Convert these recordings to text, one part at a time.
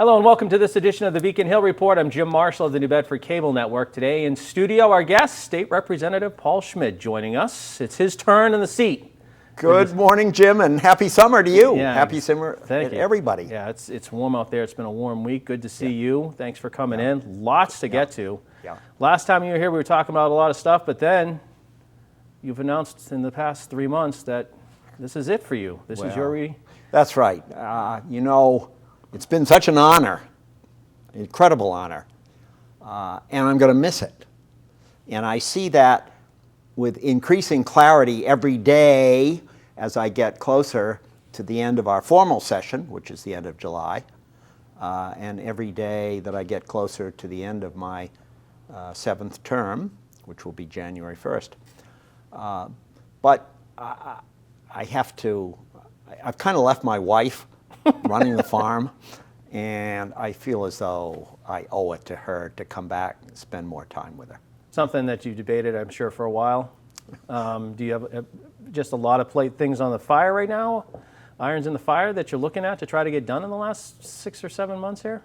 Hello and welcome to this edition of the Beacon Hill Report. I'm Jim Marshall of the New Bedford Cable Network. Today in studio, our guest, State Representative Paul Schmid, joining us. It's his turn in the seat. Good morning, Jim, and happy summer to you. Yeah, happy summer to everybody. Yeah, it's warm out there. It's been a warm week. Good to see you. Thanks for coming in. Lots to get to. Yeah. Last time you were here, we were talking about a lot of stuff, but then you've announced in the past 3 months that this is it for you. This is your... That's right. You know, it's been such an honor, incredible honor, and I'm going to miss it. And I see that with increasing clarity every day as I get closer to the end of our formal session, which is the end of July, and every day that I get closer to the end of my 7th term, which will be January 1st. But I have to, I've kind of left my wife running the farm, and I feel as though I owe it to her to come back and spend more time with her. Something that you debated, I'm sure, for a while. Do you have just a lot of things on the fire right now? Irons in the fire that you're looking at to try to get done in the last 6 or 7 months here?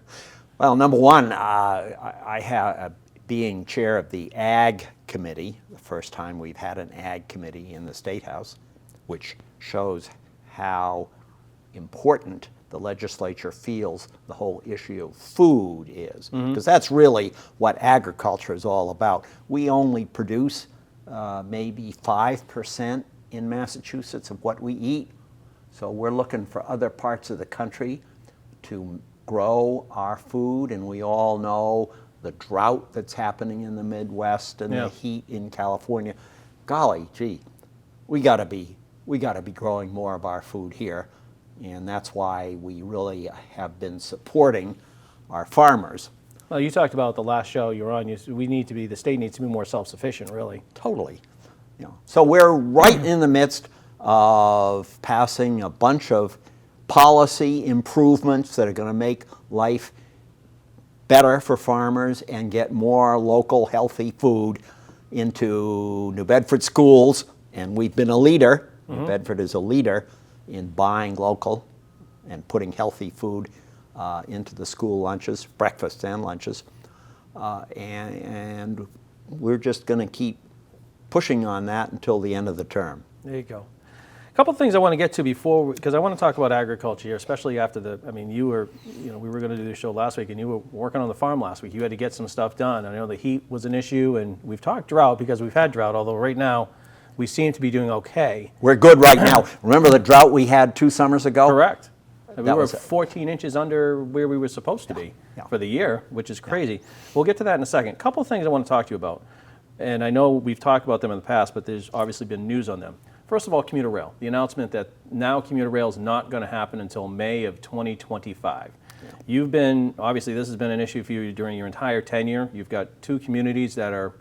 Well, number one, I have, being chair of the Ag Committee, the first time we've had an Ag Committee in the State House, which shows how important the legislature feels the whole issue of food is, because that's really what agriculture is all about. We only produce maybe 5% in Massachusetts of what we eat, so we're looking for other parts of the country to grow our food, and we all know the drought that's happening in the Midwest and the heat in California. Golly gee, we got to be growing more of our food here. And that's why we really have been supporting our farmers. Well, you talked about the last show you were on. The state needs to be more self-sufficient, really. Totally. You know, so we're right in the midst of passing a bunch of policy improvements that are going to make life better for farmers and get more local, healthy food into New Bedford schools. And we've been a leader. New Bedford is a leader in buying local and putting healthy food into the school lunches, breakfasts and lunches. And we're just going to keep pushing on that until the end of the term. There you go. A couple of things I want to get to before, because I want to talk about agriculture here, especially after we were going to do the show last week, and you were working on the farm last week. You had to get some stuff done. I know the heat was an issue, and we've talked drought because we've had drought, although right now, we seem to be doing okay. We're good right now. Remember the drought we had 2 summers ago? Correct. We were 14 inches under where we were supposed to be for the year, which is crazy. We'll get to that in a second. A couple of things I want to talk to you about. And I know we've talked about them in the past, but there's obviously been news on them. First of all, commuter rail. The announcement that now commuter rail is not going to happen until May of 2025. You've been, obviously this has been an issue for you during your entire tenure. You've got 2 communities that are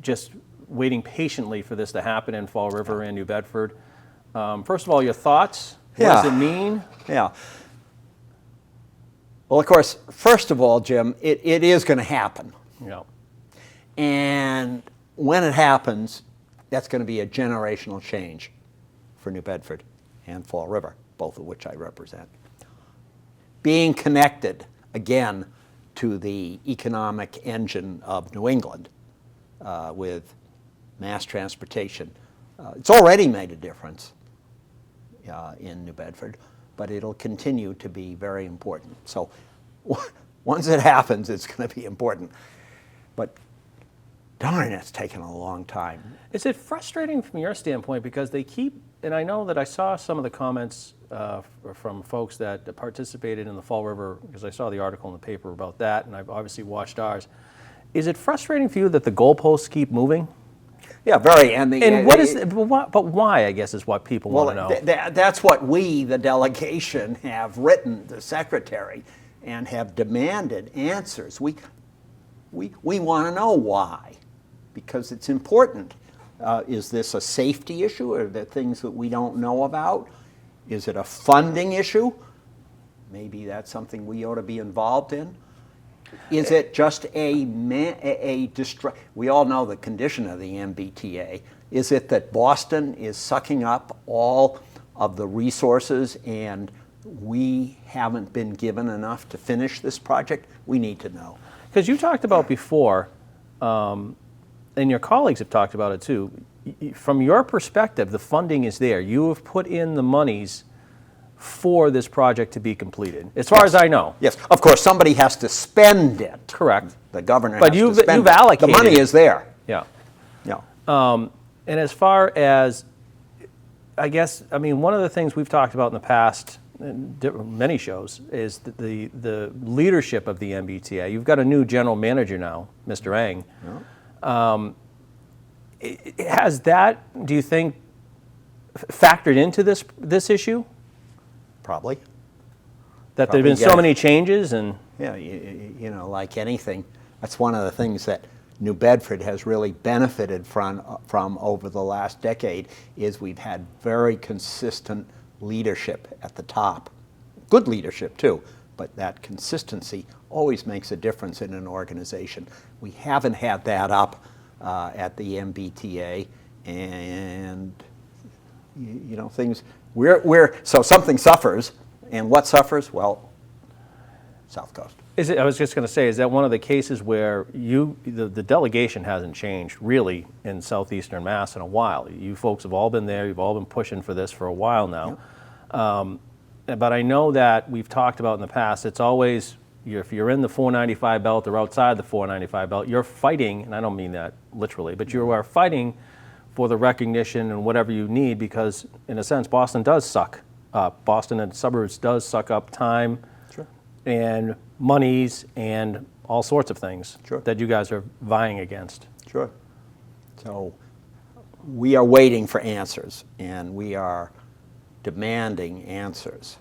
just waiting patiently for this to happen in Fall River and New Bedford. First of all, your thoughts? What does it mean? Yeah. Well, of course, first of all, Jim, it is going to happen. Yeah. And when it happens, that's going to be a generational change for New Bedford and Fall River, both of which I represent. Being connected, again, to the economic engine of New England with mass transportation. It's already made a difference in New Bedford, but it'll continue to be very important. So once it happens, it's going to be important. But darn, it's taken a long time. Is it frustrating from your standpoint because they keep, and I know that I saw some of the comments from folks that participated in the Fall River, because I saw the article in the paper about that, and I've obviously watched ours. Is it frustrating for you that the goalposts keep moving? Yeah, very. And but why, I guess, is what people want to know. That's what we, the delegation, have written the secretary and have demanded answers. We want to know why, because it's important. Is this a safety issue? Are there things that we don't know about? Is it a funding issue? Maybe that's something we ought to be involved in. Is it just we all know the condition of the MBTA. Is it that Boston is sucking up all of the resources and we haven't been given enough to finish this project? We need to know. Because you talked about before, and your colleagues have talked about it too, from your perspective, the funding is there. You have put in the monies for this project to be completed, as far as I know. Yes, of course, somebody has to spend it. Correct. The governor but has to spend you've it. allocated. The money is there. Yeah. Yeah. And as far as, I guess, I mean, one of the things we've talked about in the past, many shows, is the leadership of the MBTA. You've got a new general manager now, Mr. Ang. Yeah. Has that, do you think, factored into this issue? Probably. That there have been so many changes and... Yeah, you know, like anything, that's one of the things that New Bedford has really benefited from over the last decade, is we've had very consistent leadership at the top. Good leadership too, but that consistency always makes a difference in an organization. We haven't had that up at the MBTA, and you know, things, so something suffers, and what suffers? Well, South Coast. Is it, I was just going to say, is that one of the cases where the delegation hasn't changed really in southeastern Mass in a while? You folks have all been there, you've all been pushing for this for a while now. Yep. But I know that we've talked about in the past, it's always, if you're in the 495 belt or outside the 495 belt, you're fighting, and I don't mean that literally, but you are fighting for the recognition and whatever you need, because in a sense, Boston does suck up. Boston and suburbs does suck up time. Sure. And monies and all sorts of things. Sure. That you guys are vying against. Sure. So we are waiting for answers, and we are demanding answers.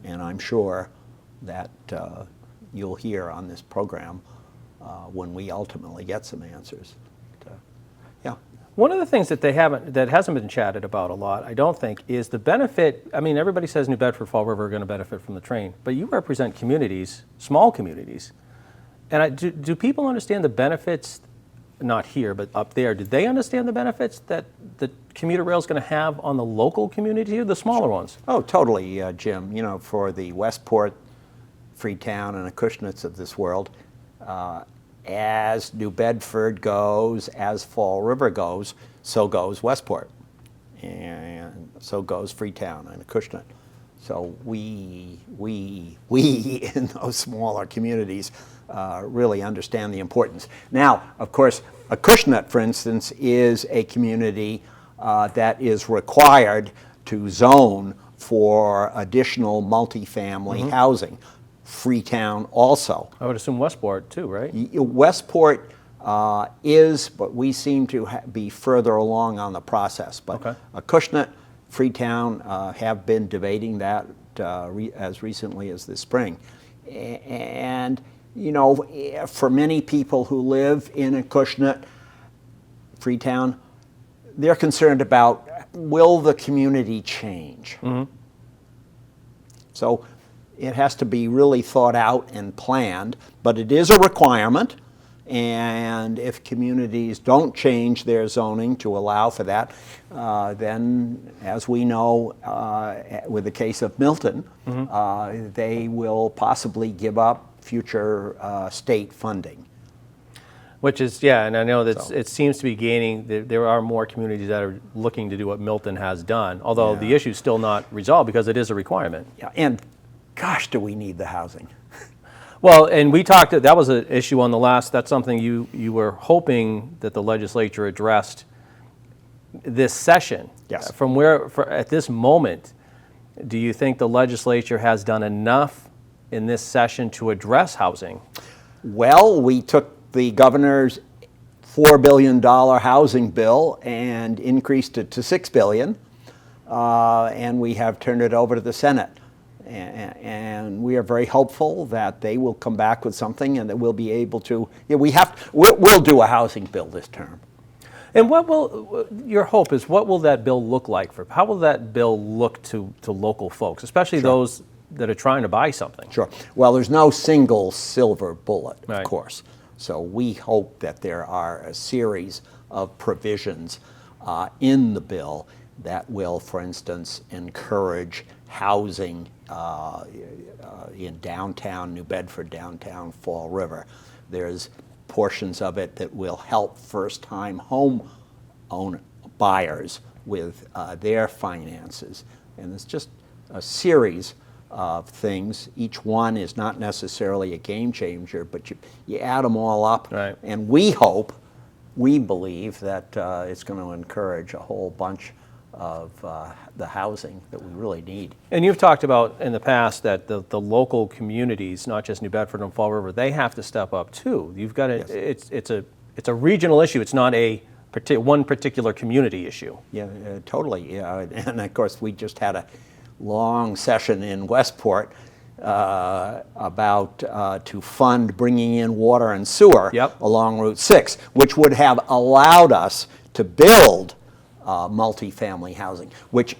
And I'm sure that you'll hear on this program when we ultimately get some answers. Yeah. One of the things that hasn't been chatted about a lot, I don't think, is the benefit. I mean, everybody says New Bedford, Fall River are going to benefit from the train, but you represent communities, small communities. And do people understand the benefits, not here, but up there, do they understand the benefits that the commuter rail is going to have on the local community, or the smaller ones? Oh, totally, Jim. You know, for the Westport, Freetown, and Acushnets of this world, as New Bedford goes, as Fall River goes, so goes Westport, and so goes Freetown and Acushnet. So we in those smaller communities really understand the importance. Now, of course, Acushnet, for instance, is a community that is required to zone for additional multifamily housing. Freetown also. I would assume Westport too, right? Westport is, but we seem to be further along on the process. But okay. Acushnet, Freetown have been debating that as recently as this spring. And, you know, for many people who live in Acushnet, Freetown, they're concerned about, will the community change? Mm-hmm. So it has to be really thought out and planned, but it is a requirement. And if communities don't change their zoning to allow for that, then, as we know with the case of Milton, mm-hmm. They will possibly give up future state funding. Which is, yeah, and I know that it seems to be gaining, there are more communities that are looking to do what Milton has done, although the issue is still not resolved because it is a requirement. Yeah, and gosh, do we need the housing. Well, and we talked, that was an issue on the last, that's something you were hoping that the legislature addressed this session. Yes. At this moment, do you think the legislature has done enough in this session to address housing? Well, we took the governor's $4 billion housing bill and increased it to $6 billion, and we have turned it over to the Senate. And we are very hopeful that they will come back with something and that we'll be able to, we'll do a housing bill this term. And what will, your hope is, what will that bill look like how will that bill look to local folks, especially those that are trying to buy something? Sure. Well, there's no single silver bullet, of Right. course. So we hope that there are a series of provisions in the bill that will, for instance, encourage housing in downtown New Bedford, downtown Fall River. There's portions of it that will help first-time home buyers with their finances. And it's just a series of things. Each one is not necessarily a game changer, but you add them all up, Right. and we believe that it's going to encourage a whole bunch of the housing that we really need. And you've talked about in the past that the local communities, not just New Bedford and Fall River, they have to step up too. You've got to, Yes. it's a regional issue. It's not one particular community issue. Yeah, totally. And of course, we just had a long session in Westport about to fund bringing in water and sewer Yep. along Route 6, which would have allowed us to build multifamily housing, which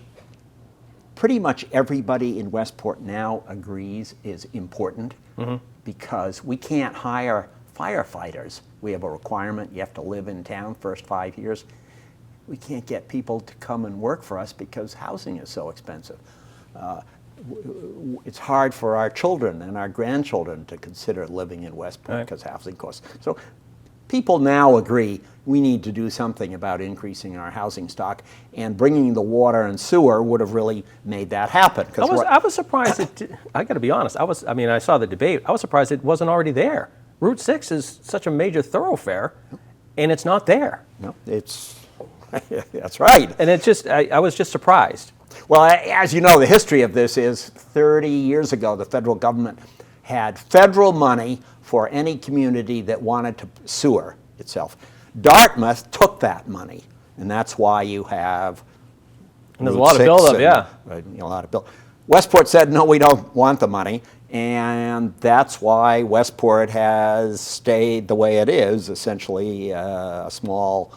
pretty much everybody in Westport now agrees is important, because we can't hire firefighters. We have a requirement, you have to live in town first 5 years. We can't get people to come and work for us because housing is so expensive. It's hard for our children and our grandchildren to consider living in Westport Right. because housing costs. So people now agree we need to do something about increasing our housing stock, and bringing the water and sewer would have really made that happen. I was surprised. I got to be honest. I saw the debate. I was surprised it wasn't already there. Route 6 is such a major thoroughfare, and it's not there. No, it's that's right. And it's just, I was just surprised. Well, as you know, the history of this is 30 years ago, the federal government had federal money for any community that wanted to sewer itself. Dartmouth took that money, and that's why you have And there's a Route lot of 6 buildup, and, yeah. right, a lot of build. Westport said, no, we don't want the money, and that's why Westport has stayed the way it is, essentially a small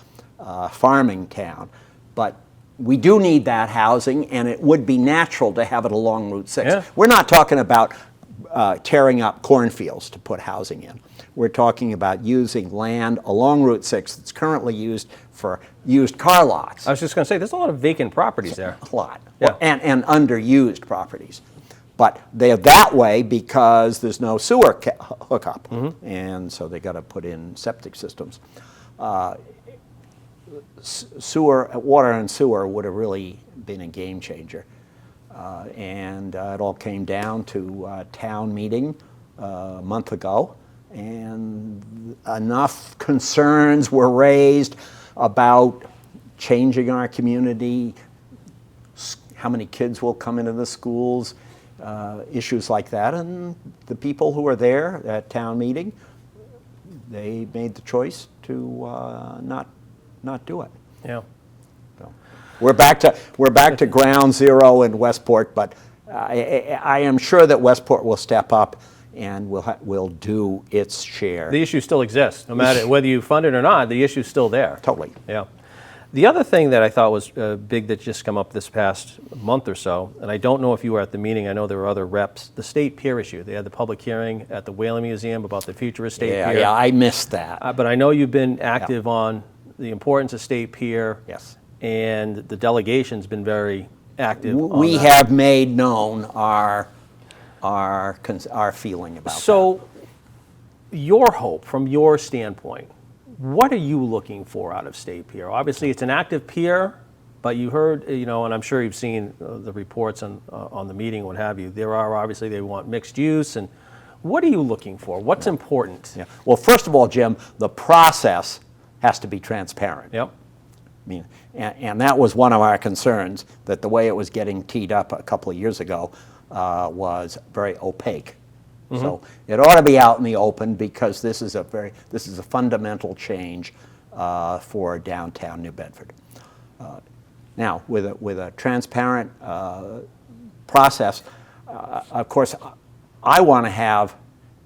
farming town. But we do need that housing, and it would be natural to have it along Route 6. Yeah. We're not talking about tearing up cornfields to put housing in. We're talking about using land along Route 6 that's currently used for used car lots. I was just going to say, there's a lot of vacant properties there. A lot. Yeah. And underused properties. But they're that way because there's no sewer hookup. And so they got to put in septic systems. Water and sewer would have really been a game changer. And it all came down to a town meeting a month ago, and enough concerns were raised about changing our community, how many kids will come into the schools, issues like that. And the people who were there at town meeting, they made the choice to not do it. Yeah. So we're back to ground zero in Westport, but I am sure that Westport will step up and will do its share. The issue still exists, no matter whether you fund it or not. The issue's still there. Totally. Yeah. The other thing that I thought was big that just come up this past month or so, and I don't know if you were at the meeting, I know there were other reps, the State Pier issue. They had the public hearing at the Whaling Museum about the future of State Pier. Yeah, I missed that. But I know you've been active on the importance of State Pier. Yes. And the delegation's been very active on We that. have made known our feeling about that. So, your hope, from your standpoint, what are you looking for out of State Pier? Obviously, it's an active pier, but you heard, and I'm sure you've seen the reports on the meeting, what have you. There are, obviously, they want mixed use, and What are you looking for? What's important? Yeah. Well, first of all, Jim, the process has to be transparent. Yep. I mean, and that was one of our concerns, that the way it was getting teed up a couple of years ago was very opaque. So it ought to be out in the open, because this is a fundamental change for downtown New Bedford. Now, with a transparent process, of course, I want to have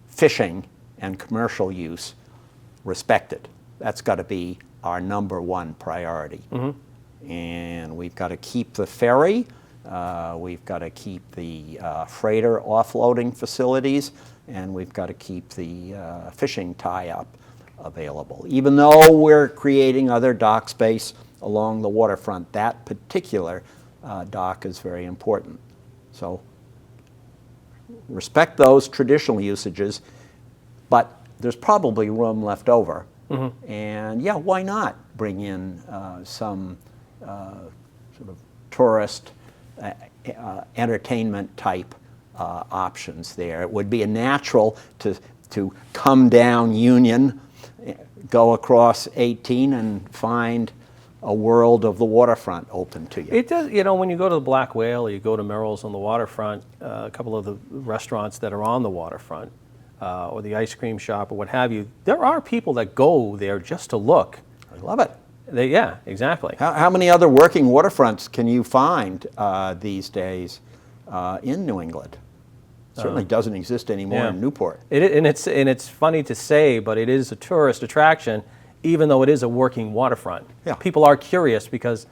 fishing and commercial use respected. That's got to be our #1 priority. And we've got to keep the ferry, we've got to keep the freighter offloading facilities, and we've got to keep the fishing tie-up available. Even though we're creating other dock space along the waterfront, that particular dock is very important. So respect those traditional usages, but there's probably room left over. And yeah, why not bring in some sort of tourist entertainment type options there. It would be a natural to come down Union, go across 18, and find a world of the waterfront open to you. It does, when you go to the Black Whale or you go to Merrill's on the waterfront, a couple of the restaurants that are on the waterfront, or the ice cream shop or what have you, there are people that go there just to look. I love it. Yeah, exactly. How many other working waterfronts can you find these days in New England? Certainly doesn't exist anymore in Newport. And it's funny to say, but it is a tourist attraction, even though it is a working waterfront. Yeah. People are curious because,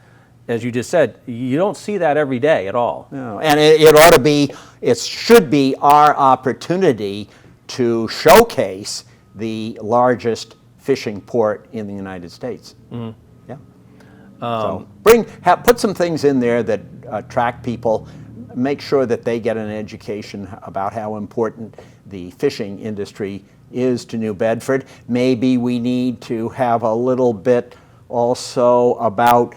as you just said, you don't see that every day at all. No. And it should be our opportunity to showcase the largest fishing port in the United States. Yeah. So put some things in there that attract people. Make sure that they get an education about how important the fishing industry is to New Bedford. Maybe we need to have a little bit also about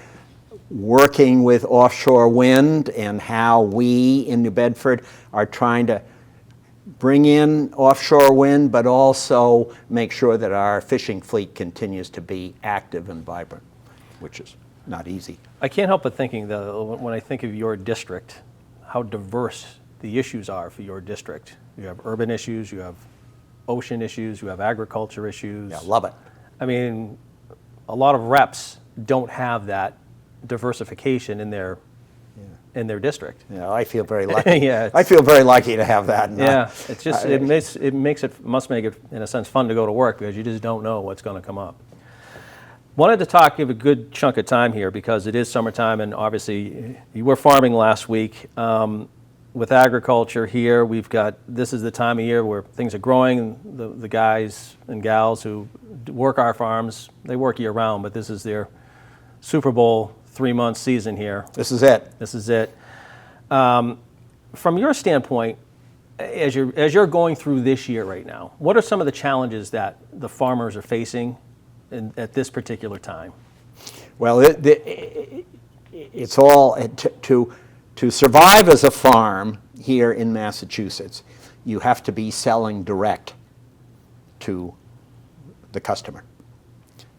working with offshore wind and how we in New Bedford are trying to bring in offshore wind, but also make sure that our fishing fleet continues to be active and vibrant, which is not easy. I can't help but thinking, though, when I think of your district, how diverse the issues are for your district. You have urban issues, you have ocean issues, you have agriculture issues. Yeah, love it. I mean, a lot of reps don't have that diversification in their district. Yeah, I feel very lucky. Yeah, I feel very lucky to have that. Yeah, it's just must make it in a sense fun to go to work, because you just don't know what's going to come up. Wanted to give a good chunk of time here because it is summertime, and obviously you were farming last week. With agriculture here, this is the time of year where things are growing. The guys and gals who work our farms, they work year round, but this is their Super Bowl 3-month season here. This is it. This is it. From your standpoint, as you're going through this year right now, what are some of the challenges that the farmers are facing at this particular time? Well, it's all to survive as a farm here in Massachusetts. You have to be selling direct to the customer.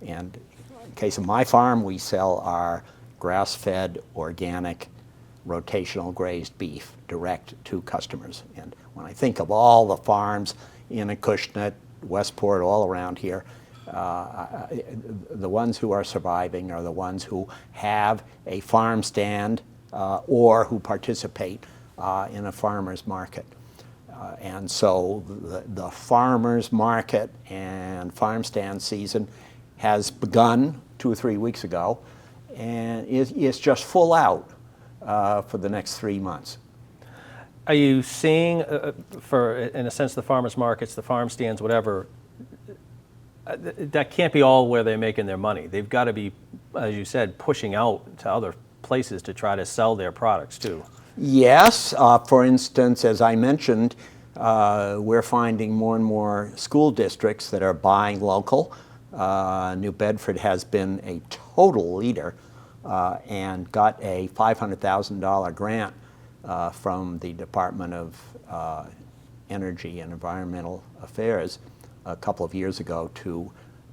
And in the case of my farm, we sell our grass-fed, organic, rotational grazed beef direct to customers. And when I think of all the farms in Acushnet, Westport, all around here, the ones who are surviving are the ones who have a farm stand or who participate in a farmer's market. And so the farmer's market and farm stand season has begun 2 or 3 weeks ago, and it's just full out for the next 3 months. Are you seeing, in a sense, the farmers markets, the farm stands, whatever, that can't be all where they're making their money? They've got to be, as you said, pushing out to other places to try to sell their products too. Yes. For instance, as I mentioned, we're finding more and more school districts that are buying local. New Bedford has been a total leader and got a $500,000 grant from the Department of Energy and Environmental Affairs a couple of years ago to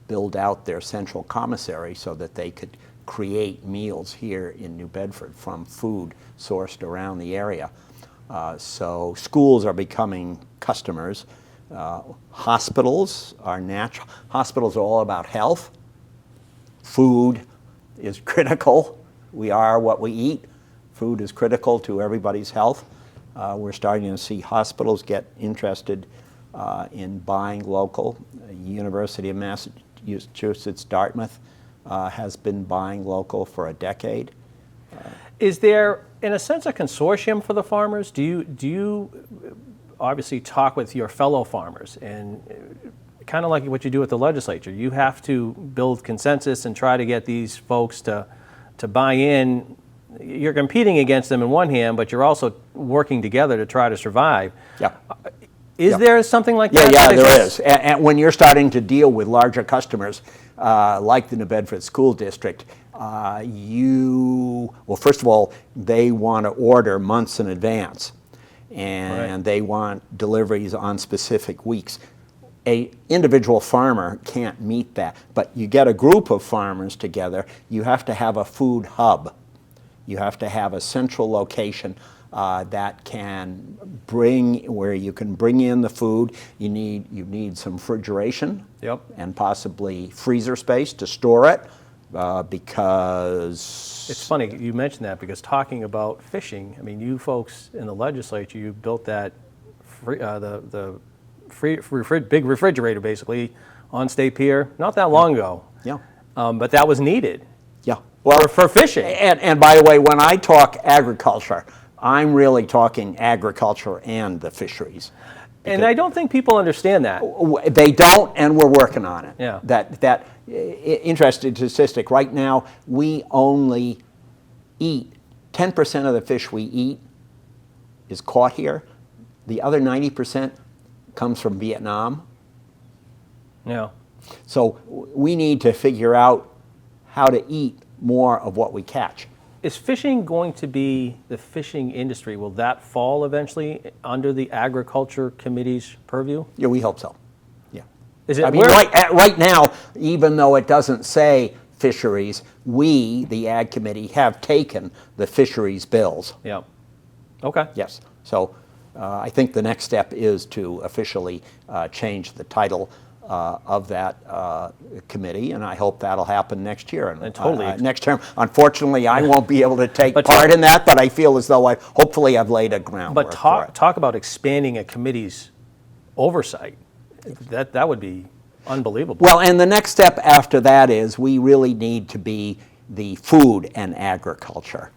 build out their central commissary so that they could create meals here in New Bedford from food sourced around the area. So schools are becoming customers. Hospitals are natural. Hospitals are all about health. Food is critical. We are what we eat. Food is critical to everybody's health. We're starting to see hospitals get interested in buying local. University of Massachusetts, Dartmouth has been buying local for a decade. Is there, in a sense, a consortium for the farmers? Do you obviously talk with your fellow farmers, and kind of like what you do with the legislature, you have to build consensus and try to get these folks to buy in? You're competing against them in one hand, but you're also working together to try to survive. Yeah. Is there something like that? Yeah, there is. And when you're starting to deal with larger customers, like the New Bedford School District, well, first of all, they want to order months in advance, and they want deliveries on specific weeks. An individual farmer can't meet that, but you get a group of farmers together, you have to have a food hub. You have to have a central location that can where you can bring in the food. You need some refrigeration, and possibly freezer space to store it, because it's funny you mentioned that, because talking about fishing, I mean, you folks in the legislature, you built that big refrigerator basically on State Pier not that long ago. Yeah. But that was needed. Yeah. Well, for fishing. And by the way, when I talk agriculture, I'm really talking agriculture and the fisheries. And I don't think people understand that. They don't, and we're working on it. Yeah. That interesting statistic. Right now, we only eat 10% of the fish we eat is caught here. The other 90% comes from Vietnam. Yeah. So we need to figure out how to eat more of what we catch. Is fishing going to be, the fishing industry, will that fall eventually under the Agriculture Committee's purview? Yeah, we hope so. Yeah. Is it, I mean, right now, even though it doesn't say fisheries, we, the Ag Committee, have taken the fisheries bills. Yeah. Okay. Yes. So I think the next step is to officially change the title of that committee, and I hope that'll happen next year. And totally. Next term. Unfortunately, I won't be able to take part in that, but I feel as though hopefully I've laid a groundwork for it. Talk about expanding a committee's oversight. That would be unbelievable. Well, and the next step after that is we really need to be the Food and Agriculture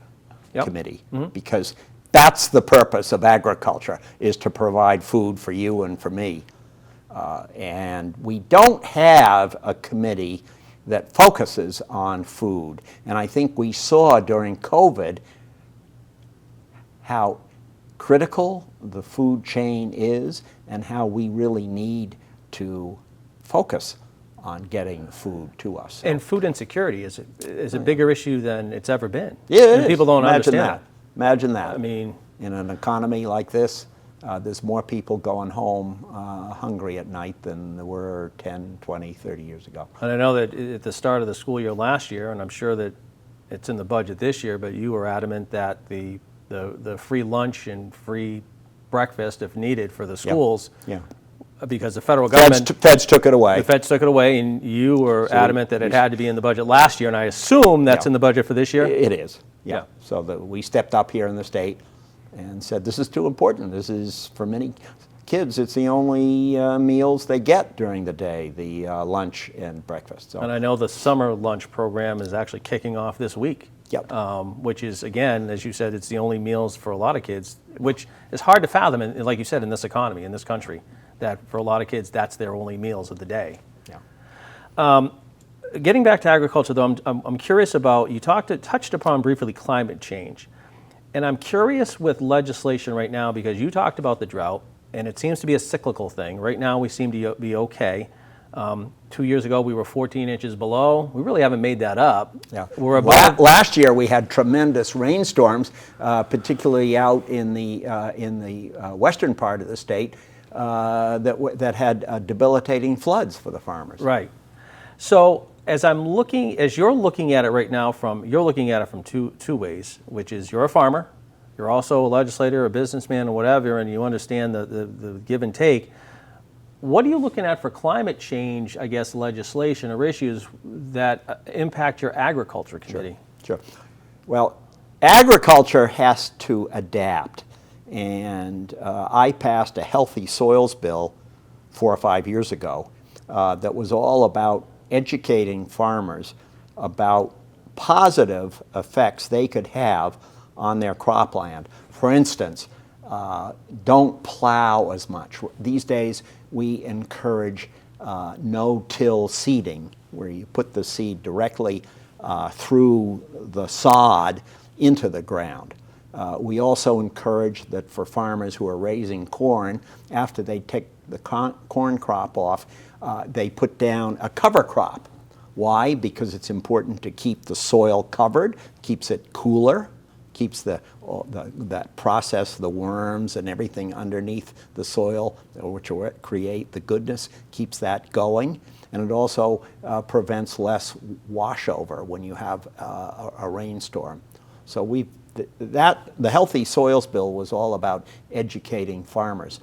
Committee, because that's the purpose of agriculture, is to provide food for you and for me. And we don't have a committee that focuses on food. And I think we saw during COVID how critical the food chain is and how we really need to focus on getting food to us. And food insecurity is a bigger issue than it's ever been. Yeah, and people don't understand that. Imagine that. I mean, in an economy like this, there's more people going home hungry at night than there were 10, 20, 30 years ago. And I know that at the start of the school year last year, and I'm sure that it's in the budget this year, but you were adamant that the free lunch and free breakfast, if needed, for the schools, because the federal government... Feds took it away. The feds took it away, and you were adamant that it had to be in the budget last year, and I assume that's in the budget for this year? It is, yeah. So we stepped up here in the state and said, this is too important. This is, for many kids, it's the only meals they get during the day, the lunch and breakfast. So. And I know the summer lunch program is actually kicking off this week. Yep. Which is, again, as you said, it's the only meals for a lot of kids, which is hard to fathom, and like you said, in this economy, in this country, that for a lot of kids, that's their only meals of the day. Yeah. Getting back to agriculture, though, I'm curious about, you touched upon briefly climate change. And I'm curious with legislation right now, because you talked about the drought, and it seems to be a cyclical thing. Right now, we seem to be okay. 2 years ago, we were 14 inches below. We really haven't made that up. Yeah. We're above. Last year, we had tremendous rainstorms, particularly out in the western part of the state. that had debilitating floods for the farmers. Right. So as you're looking at it right now, you're looking at it from two ways, which is you're a farmer, you're also a legislator, a businessman, or whatever, and you understand the give and take. What are you looking at for climate change, I guess, legislation or issues that impact your agriculture committee? Sure. Well, agriculture has to adapt, and I passed a healthy soils bill 4 or 5 years ago that was all about educating farmers about positive effects they could have on their cropland. For instance, don't plow as much. These days we encourage no-till seeding, where you put the seed directly through the sod into the ground. We also encourage that for farmers who are raising corn, after they take the corn crop off, they put down a cover crop. Why? Because it's important to keep the soil covered, keeps it cooler, keeps that process, the worms and everything underneath the soil, which will create the goodness, keeps that going. And it also prevents less washover when you have a rainstorm. So the Healthy Soils Bill was all about educating farmers.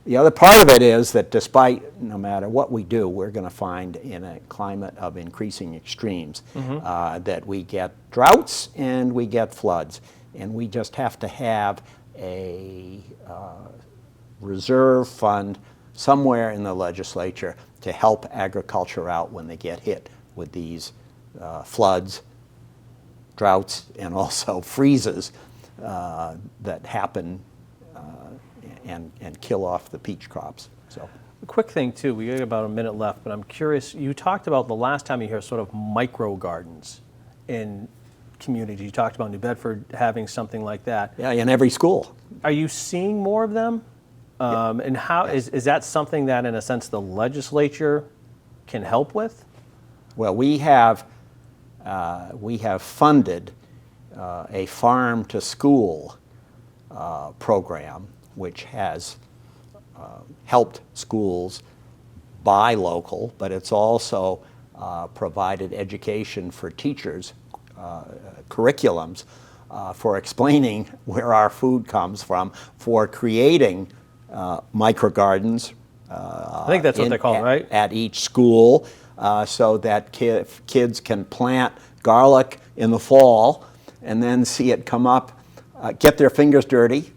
The other part of it is that despite, no matter what we do, we're going to find in a climate of increasing extremes that we get droughts and we get floods. And we just have to have a reserve fund somewhere in the legislature to help agriculture out when they get hit with these floods, droughts, and also freezes that happen and kill off the peach crops. So, a quick thing too, we got about a minute left, but I'm curious, you talked about the last time you hear sort of micro gardens in communities. You talked about New Bedford having something like that. Yeah, in every school. Are you seeing more of them? And how is that something that, in a sense, the legislature can help with? Well, we have funded a farm to school program, which has helped schools buy local, but it's also provided education for teachers, curriculums for explaining where our food comes from, for creating micro gardens. I think that's what they call it, right? At each school, so that kids can plant garlic in the fall and then see it come up, get their fingers dirty,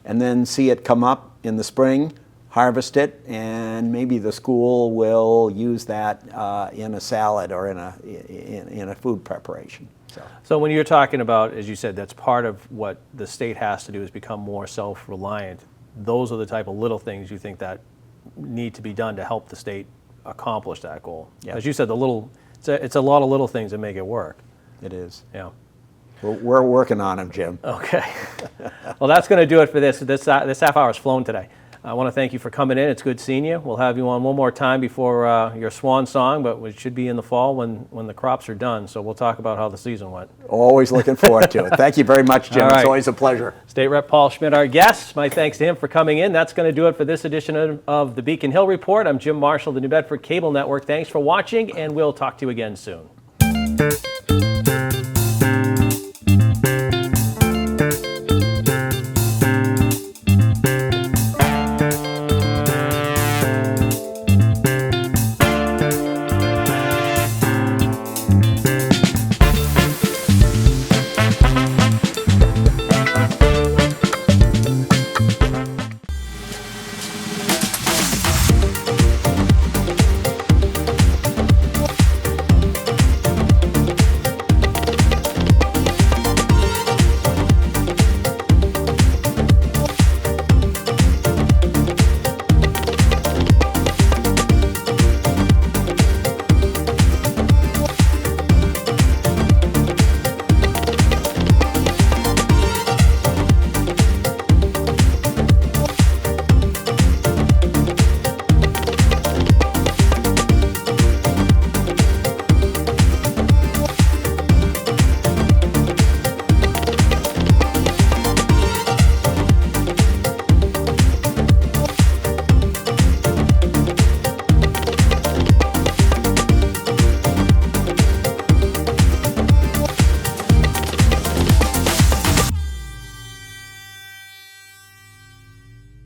and then see it come up in the spring, harvest it, and maybe the school will use that in a salad or in a food preparation. So when you're talking about, as you said, that's part of what the state has to do is become more self-reliant. Those are the type of little things you think that need to be done to help the state accomplish that goal. Yeah. As you said, it's a lot of little things that make it work. It is. Yeah. We're working on them, Jim. Okay. Well, that's going to do it for this. This half hour's flown today. I want to thank you for coming in. It's good seeing you. We'll have you on one more time before your swan song, but it should be in the fall when the crops are done. So we'll talk about how the season went. Always looking forward to it. Thank you very much, Jim. Right. It's always a pleasure. State Rep Paul Schmid, our guest. My thanks to him for coming in. That's going to do it for this edition of the Beacon Hill Report. I'm Jim Marshall, the New Bedford Cable Network. Thanks for watching, and we'll talk to you again soon.